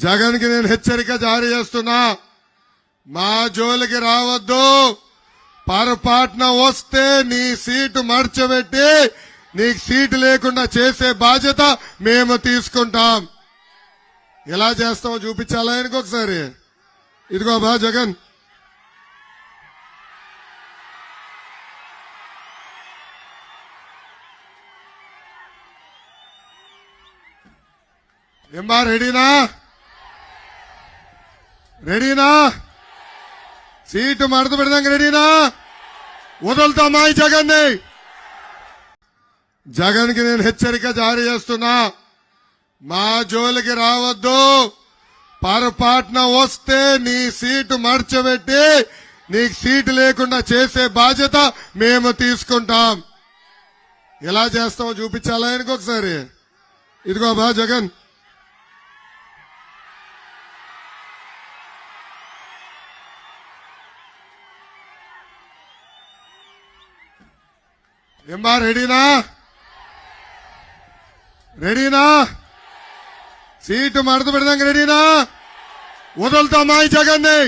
జగన్ కి నేను హెచ్చరిక జారీ చేస్తున్నా, మా జోలికి రావద్దు. పొరపాటున వస్తే నీ సీటు మర్చబెట్టి నీకు సీటు లేకుండా చేసే బాధ్యత మేము తీసుకుంటాం. ఎలా చేస్తామో చూపించాలా ఇంకొకసారి. ఇదిగో బా జగన్, ఏమ్మా రెడీనా? రెడీనా? సీటు మడత పెడదాం. రెడీనా? వదులుతామా ఈ జగన్ ని? జగన్ కి నేను హెచ్చరిక జారీ చేస్తున్నా, మా జోలికి రావద్దు. పొరపాటున వస్తే నీ సీటు మర్చబెట్టి నీకు సీటు లేకుండా చేసే బాధ్యత మేము తీసుకుంటాం. ఎలా చేస్తామో చూపించాలా ఇంకొకసారి. ఇదిగో బా జగన్, ఏమ్మా రెడీనా? రెడీనా? సీటు మడత పెడదాం. రెడీనా? వదులుతామా ఈ జగన్ ని?